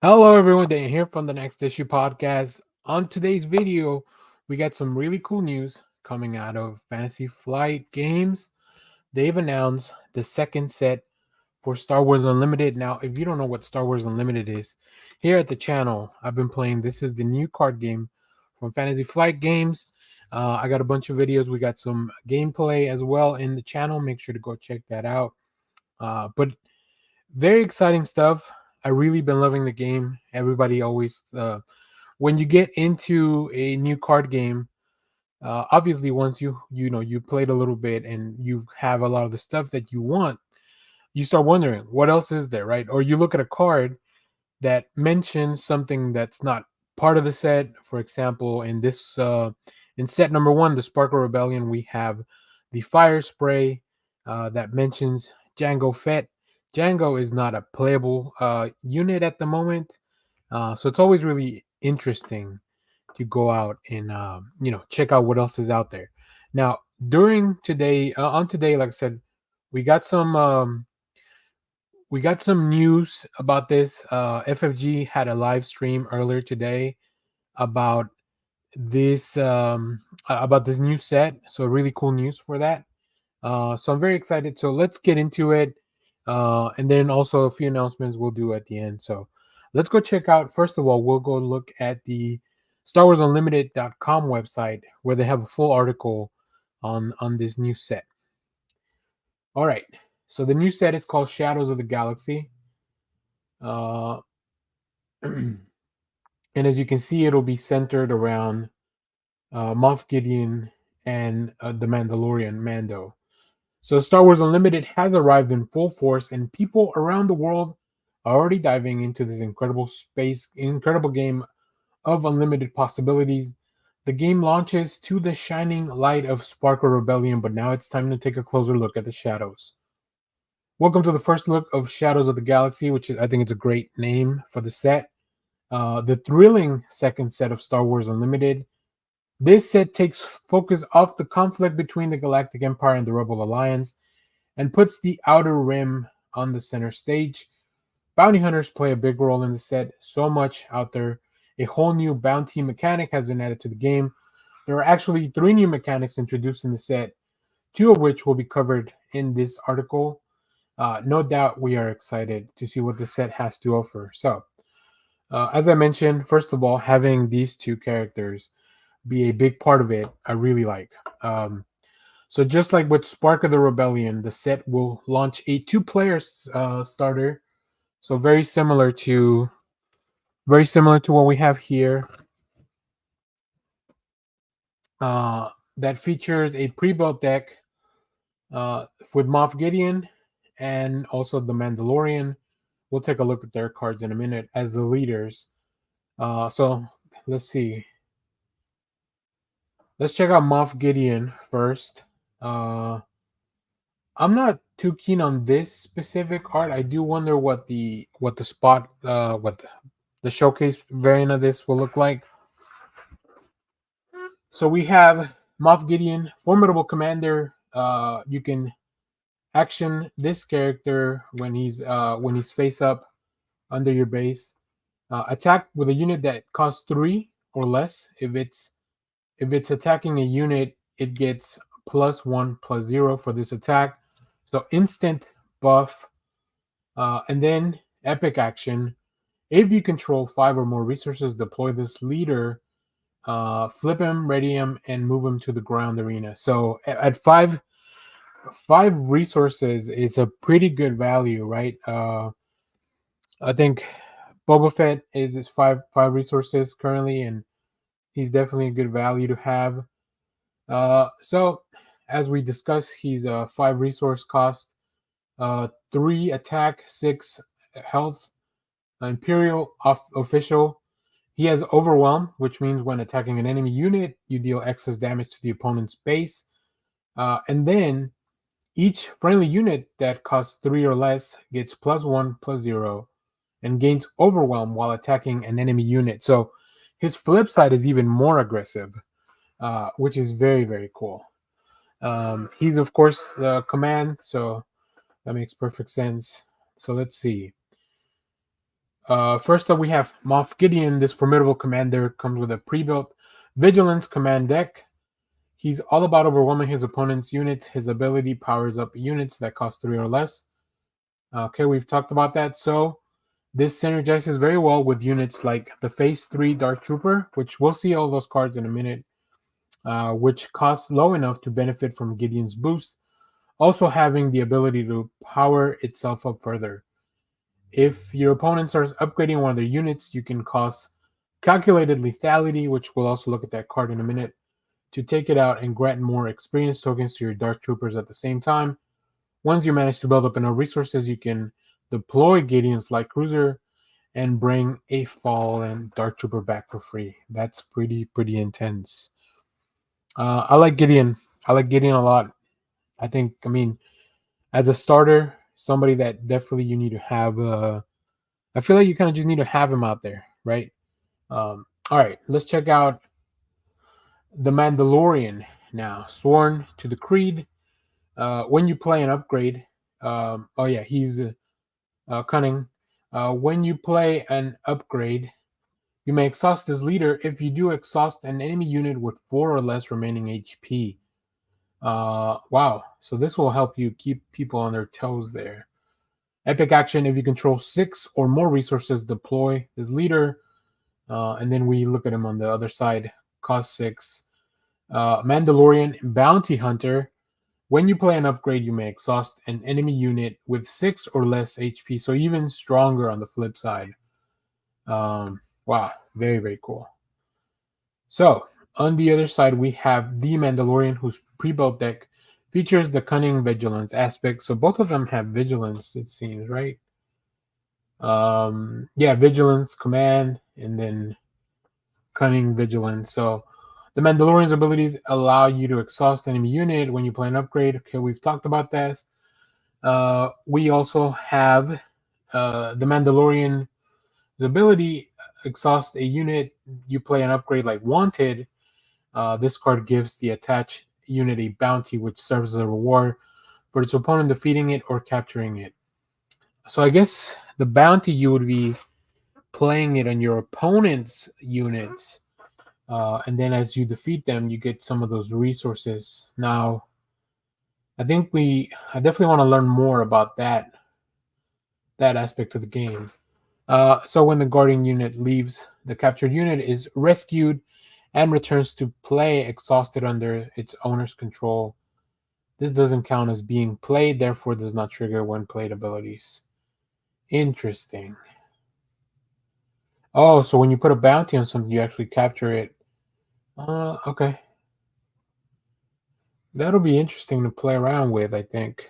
Hello, everyone. Dan here from the Next Issue Podcast. On today's video, we got some really cool news coming out of Fantasy Flight Games. They've announced the second set for Star Wars Unlimited. Now, if you don't know what Star Wars Unlimited is, here at the channel, I've been playing. This is the new card game from Fantasy Flight Games. I got a bunch of videos. We got some gameplay as well in the channel. Make sure to go check that out. But very exciting stuff. I really been loving the game. Everybody always, when you get into a new card game, obviously once you played a little bit and you have a lot of the stuff that you want, you start wondering what else is there, right? Or you look at a card that mentions something that's not part of the set. For example, in set number one, the Sparkle Rebellion, we have the Fire Spray that mentions Django Fett. Django is not a playable unit at the moment, so it's always really interesting to go out and check out what else is out there. Now, during today, on today, like I said, we got some news about this. FFG had a live stream earlier today about this new set. So really cool news for that. So I'm very excited. So let's get into it. And then also a few announcements we'll do at the end. So let's go check out. First of all, we'll go look at the StarWarsUnlimited.com website where they have a full article on this new set. All right. So the new set is called Shadows of the Galaxy. And as you can see, it'll be centered around Moff Gideon and the Mandalorian Mando. So Star Wars Unlimited has arrived in full force, and people around the world are already diving into this incredible game of unlimited possibilities. The game launches to the shining light of Sparkle Rebellion, but now it's time to take a closer look at the shadows. Welcome to the first look of Shadows of the Galaxy, which I think it's a great name for the set. The thrilling second set of Star Wars Unlimited. This set takes focus off the conflict between the Galactic Empire and the Rebel Alliance and puts the Outer Rim on the center stage. Bounty hunters play a big role in the set, so much out there. A whole new bounty mechanic has been added to the game. There are actually 3 new mechanics introduced in the set, 2 of which will be covered in this article. No doubt we are excited to see what the set has to offer. So, as I mentioned, first of all, having these 2 characters be a big part of it, I really like. So just like with Spark of the Rebellion, the set will launch a 2-player starter. So very similar to what we have here. That features a pre-built deck with Moff Gideon and also the Mandalorian. We'll take a look at their cards in a minute as the leaders. So let's see. Let's check out Moff Gideon first. I'm not too keen on this specific art. I do wonder what the showcase variant of this will look like. So we have Moff Gideon, formidable commander. You can action this character when he's face up under your base. Attack with a unit that costs 3 or less. If it's attacking a unit, it gets +1/+0 for this attack. So instant buff, and then epic action. If you control 5 or more resources, deploy this leader, flip him, ready him, and move him to the ground arena. So at 5 resources is a pretty good value, right? I think Boba Fett is 5 resources currently, and he's definitely a good value to have. So as we discussed, he's a 5 resource cost, 3 attack, 6 health, Imperial official. He has Overwhelm, which means when attacking an enemy unit, you deal excess damage to the opponent's base. And then each friendly unit that costs 3 or less gets +1/+0 and gains Overwhelm while attacking an enemy unit. So his flip side is even more aggressive, which is very, very cool. He's, of course, the command, so that makes perfect sense. So let's see. First up, we have Moff Gideon. This formidable commander comes with a pre-built Vigilance command deck. He's all about overwhelming his opponent's units. His ability powers up units that cost 3 or less. Okay, we've talked about that. So this synergizes very well with units like the Phase 3 Dark Trooper, which we'll see all those cards in a minute, which costs low enough to benefit from Gideon's boost, also having the ability to power itself up further. If your opponent starts upgrading one of their units, you can cause calculated lethality, which we'll also look at that card in a minute, to take it out and grant more experience tokens to your Dark Troopers at the same time. Once you manage to build up enough resources, you can deploy Gideon's Light Cruiser and bring a fallen Dark Trooper back for free. That's pretty intense. I like Gideon. I like Gideon a lot. I mean, as a starter, somebody that definitely you need to have. I feel like you kind of just need to have him out there, right? All right, let's check out the Mandalorian now. Sworn to the Creed. When you play an upgrade, oh yeah, he's cunning. When you play an upgrade, you may exhaust this leader. If you do, exhaust an enemy unit with 4 or less remaining HP. Wow. So this will help you keep people on their toes there. Epic action: if you control 6 or more resources, deploy this leader. And then we look at him on the other side. Cost 6. Mandalorian Bounty Hunter. When you play an upgrade, you may exhaust an enemy unit with 6 or less HP. So even stronger on the flip side. Wow. Very cool. So on the other side, we have the Mandalorian, whose pre-built deck features the Cunning Vigilance aspect. So both of them have Vigilance, it seems, right? Yeah, Vigilance, Command, and then Cunning Vigilance. So the Mandalorian's abilities allow you to exhaust enemy unit when you play an upgrade. Okay, we've talked about this. We also have the Mandalorian's ability: exhaust a unit. You play an upgrade like Wanted. This card gives the attached unit a bounty, which serves as a reward for its opponent defeating it or capturing it. So I guess the bounty, you would be playing it on your opponent's units, and then as you defeat them, you get some of those resources. Now, I definitely want to learn more about that aspect of the game. So when the guardian unit leaves, the captured unit is rescued and returns to play exhausted under its owner's control. This doesn't count as being played, therefore does not trigger when played abilities. Interesting. Oh, so when you put a bounty on something, you actually capture it. Okay. That'll be interesting to play around with, I think.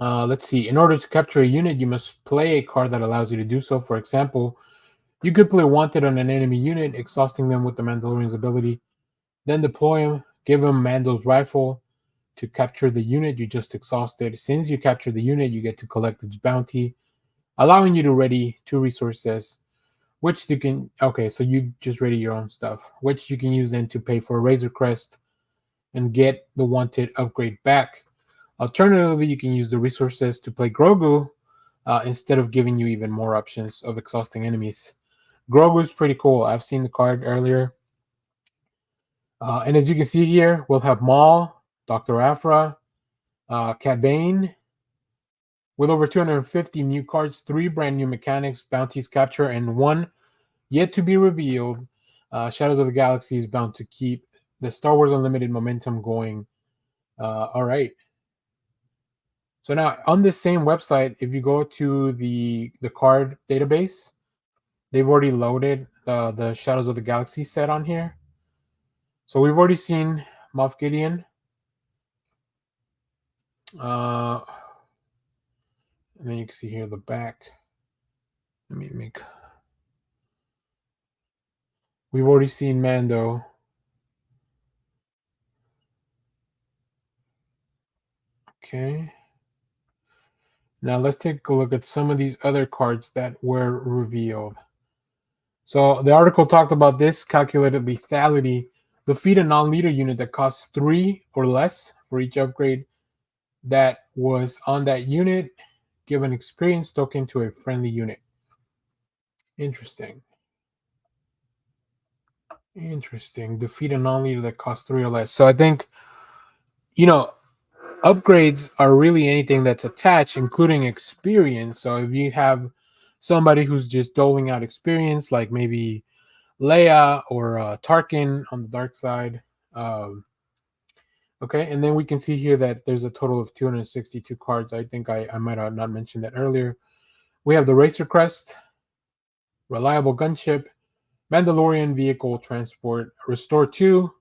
Let's see. In order to capture a unit, you must play a card that allows you to do so. For example, you could play Wanted on an enemy unit, exhausting them with the Mandalorian's ability. Then deploy him, give him Mando's rifle to capture the unit you just exhausted. Since you capture the unit, you get to collect its bounty, allowing you to ready 2 resources, which you can. Okay, so you just ready your own stuff, which you can use then to pay for a Razor Crest and get the Wanted upgrade back. Alternatively, you can use the resources to play Grogu instead of giving you even more options of exhausting enemies. Grogu is pretty cool. I've seen the card earlier. And as you can see here, we'll have Maul, Dr. Aphra, Cad Bane. With over 250 new cards, 3 brand new mechanics, bounties capture, and 1 yet to be revealed, Shadows of the Galaxy is bound to keep the Star Wars Unlimited momentum going. All right. So now on this same website, if you go to the card database, they've already loaded the Shadows of the Galaxy set on here. So we've already seen Moff Gideon. And then you can see here the back. Let me make. We've already seen Mando. Okay. Now let's take a look at some of these other cards that were revealed. So the article talked about this: calculated lethality. Defeat a non-leader unit that costs 3 or less for each upgrade that was on that unit. Give an experience token to a friendly unit. Interesting. Interesting. Defeat a non-leader that costs 3 or less. So I think, you know, upgrades are really anything that's attached, including experience. So if you have somebody who's just doling out experience, like maybe Leia or Tarkin on the dark side. Um, okay, and then we can see here that there's a total of 262 cards. I think I might have not mentioned that earlier. We have the Racer Crest, Reliable Gunship, Mandalorian Vehicle Transport, Restore 2.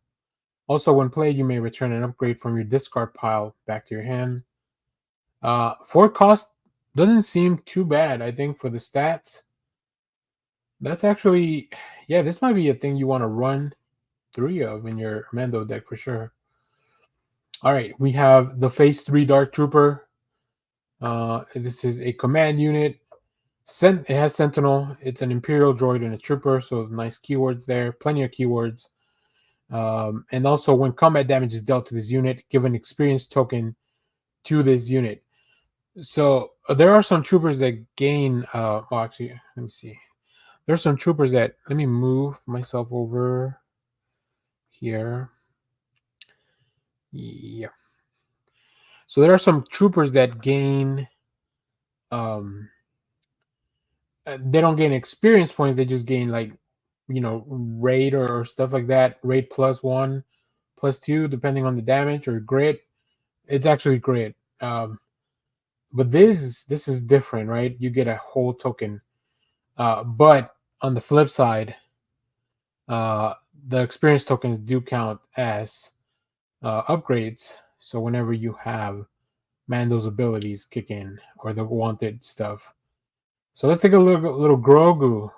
Also, when played, you may return an upgrade from your discard pile back to your hand. 4 cost doesn't seem too bad, I think, for the stats. That's actually, yeah, this might be a thing you want to run 3 of in your Mando deck for sure. All right, we have the Phase 3 Dark Trooper. This is a command unit. It has Sentinel. It's an Imperial droid and a trooper, so nice keywords there. Plenty of keywords. And also, when combat damage is dealt to this unit, give an experience token to this unit. So there are some troopers that gain. Well, actually, let me see. There's some troopers that. Let me move myself over here. Yeah. So there are some troopers that gain. Um, they don't gain experience points. They just gain like, raid or stuff like that. Raid +1, +2, depending on the damage or grit. It's actually grit. But this is different, right? You get a whole token. But on the flip side, uh, the experience tokens do count as upgrades. So whenever you have Mando's abilities kick in or the wanted stuff. So let's take a little Grogu.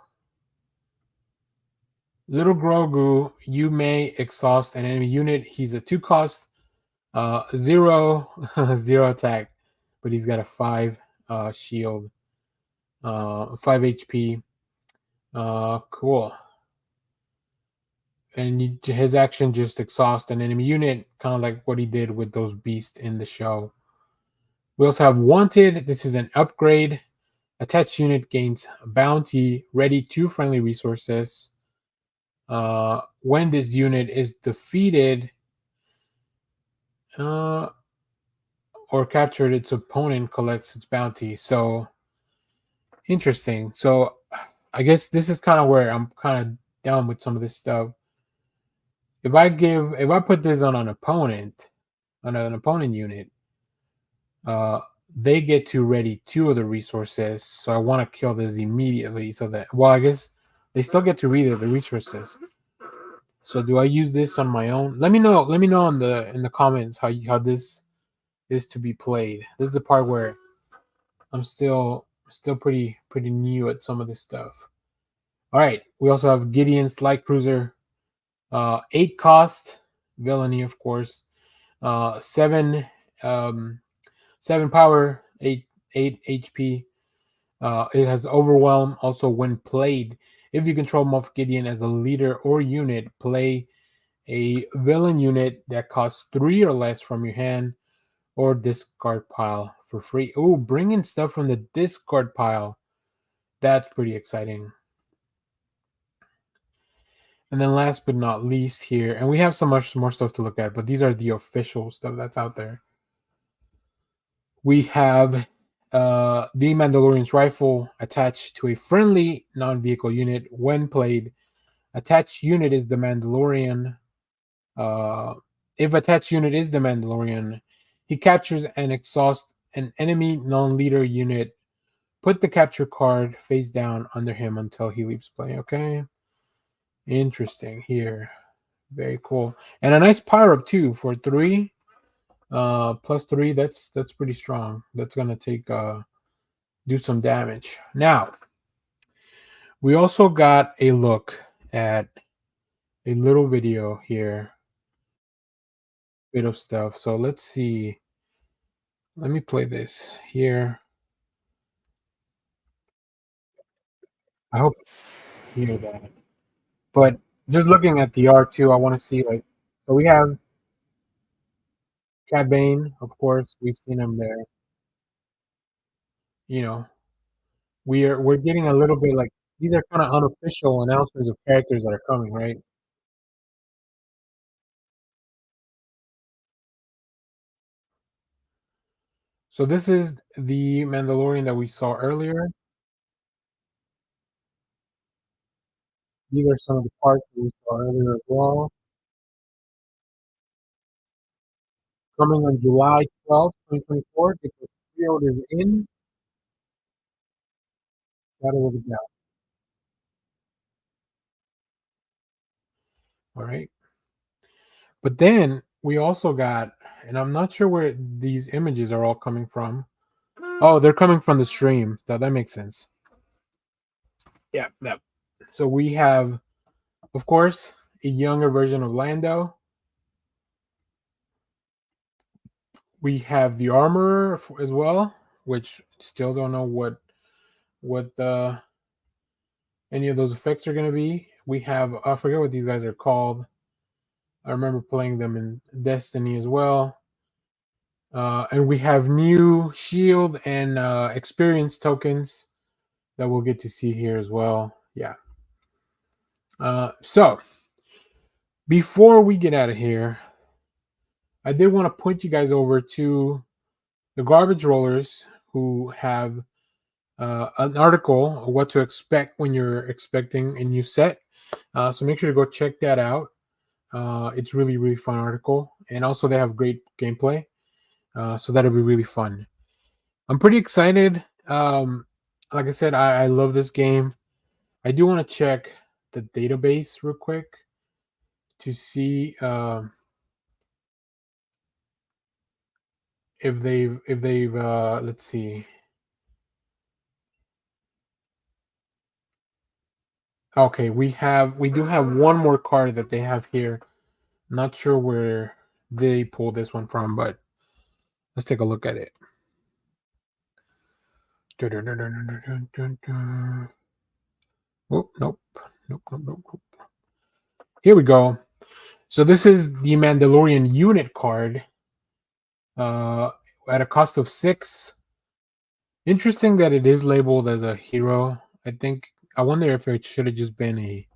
Little Grogu, you may exhaust an enemy unit. He's a 2 cost, zero zero attack, but he's got a 5 shield, 5 HP. Cool. And his action just exhaust an enemy unit, kind of like what he did with those beasts in the show. We also have Wanted. This is an upgrade. Attached unit gains bounty, ready 2 friendly resources. When this unit is defeated or captured, its opponent collects its bounty. So interesting. So I guess this is kind of where I'm kind of down with some of this stuff. If I put this on an opponent unit, uh, they get to ready 2 of the resources. So I want to kill this immediately. So that, well, I guess they still get to read the resources. So do I use this on my own? Let me know. Let me know in the comments how this is to be played. This is the part where I'm still pretty new at some of this stuff. All right. We also have Gideon's light cruiser, 8 cost, villainy of course, 7 7 power, 8 HP. It has overwhelm. Also, when played, if you control Moff Gideon as a leader or unit, play a villain unit that costs 3 or less from your hand or discard pile for free. Oh, bring in stuff from the discard pile. That's pretty exciting. And then last but not least here, and we have so much more stuff to look at, but these are the official stuff that's out there. We have the Mandalorian's rifle attached to a friendly non-vehicle unit. When played, attached unit is the Mandalorian. If attached unit is the Mandalorian, he captures and exhausts an enemy non-leader unit. Put the capture card face down under him until he leaves play. Okay, interesting here. Very cool, and a nice power up too for 3. +3. That's pretty strong. That's gonna take do some damage. Now we also got a look at a little video here, bit of stuff. So let's see. Let me play this here. I hope you hear that. But just looking at the art too, I want to see like, so we have Cad Bane, of course. We've seen him there. You know, we're getting a little bit like these are kind of unofficial announcements of characters that are coming, right? So this is the Mandalorian that we saw earlier. These are some of the parts that we saw earlier as well. Coming on July 12th, 2024. Get the pre-orders in. Shadow of the Gap. All right. But then we also got, and I'm not sure where these images are all coming from. Oh, they're coming from the stream. So that makes sense. Yeah, yeah. So we have, of course, a younger version of Lando. We have the armor as well, which still don't know what any of those effects are going to be. We have, I forget what these guys are called. I remember playing them in Destiny as well. And we have new shield and experience tokens that we'll get to see here as well. Yeah. So before we get out of here, I did want to point you guys over to the Garbage Rollers, who have an article of what to expect when you're expecting a new set. So make sure to go check that out. It's really, really fun article. And also they have great gameplay. So that'll be really fun. I'm pretty excited. Like I said, I love this game. I do want to check the database real quick to see if they've let's see. Okay, we do have one more card that they have here. Not sure where they pulled this one from, but let's take a look at it. Oh, nope. Nope, nope, nope, nope. Here we go. So this is the Mandalorian unit card uh, at a cost of 6. Interesting that it is labeled as a hero. I wonder if it should have just been a.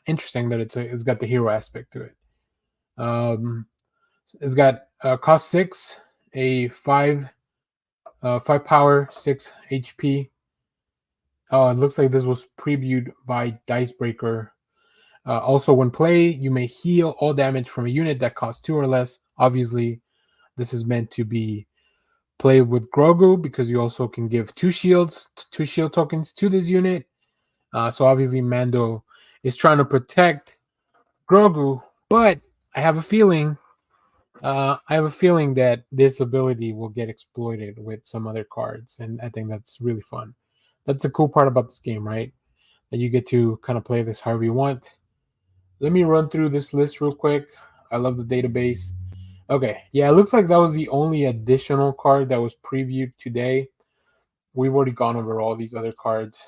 Interesting that it's got the hero aspect to it. Um, it's got cost 6, a 5 power, 6 HP. Oh, it looks like this was previewed by Dicebreaker. Also, when played, you may heal all damage from a unit that costs 2 or less. Obviously, this is meant to be played with Grogu because you also can give 2 shield tokens to this unit. So obviously, Mando is trying to protect Grogu, but I have a feeling that this ability will get exploited with some other cards, and I think that's really fun. That's the cool part about this game, right? That you get to kind of play this however you want. Let me run through this list real quick. I love the database. Okay, yeah, it looks like that was the only additional card that was previewed today. We've already gone over all these other cards.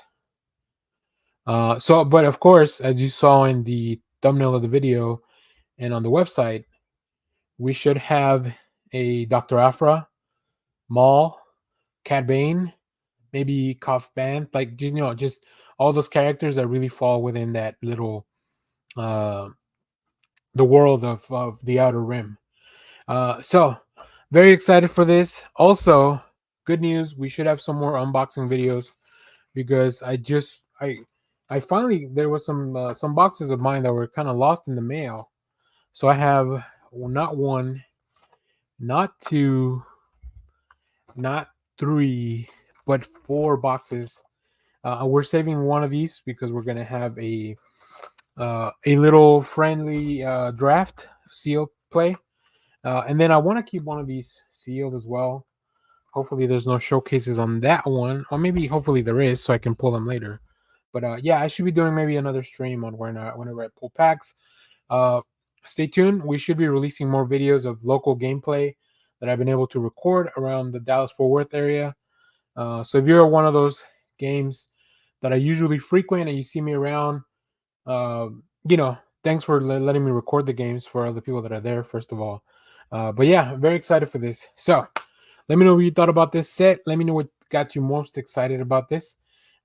But of course, as you saw in the thumbnail of the video and on the website, we should have a Dr. Afra, Maul, Cad Bane, maybe Koff Band, like just all those characters that really fall within that little uh, the world of the Outer Rim. So very excited for this. Also, good news, we should have some more unboxing videos because I finally there was some boxes of mine that were kind of lost in the mail. So I have not one, not two, not three, but 4 boxes. We're saving one of these because we're gonna have a little friendly draft seal play, and then I want to keep one of these sealed as well. Hopefully, there's no showcases on that one, or maybe hopefully there is, so I can pull them later. But yeah, I should be doing maybe another stream on whenever I pull packs. Uh, Stay tuned. We should be releasing more videos of local gameplay that I've been able to record around the Dallas Fort Worth area. So if you're one of those games that I usually frequent and you see me around, uh, thanks for letting me record the games for other people that are there, first of all. But yeah, I'm very excited for this. So let me know what you thought about this set. Let me know what got you most excited about this.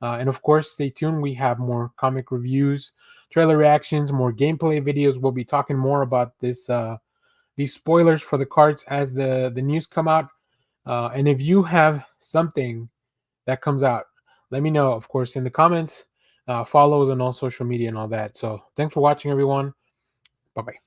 And of course, stay tuned. We have more comic reviews, trailer reactions, more gameplay videos. We'll be talking more about these spoilers for the cards as the news come out. And if you have something that comes out, let me know, of course, in the comments, follows, and all social media and all that. So thanks for watching, everyone. Bye bye.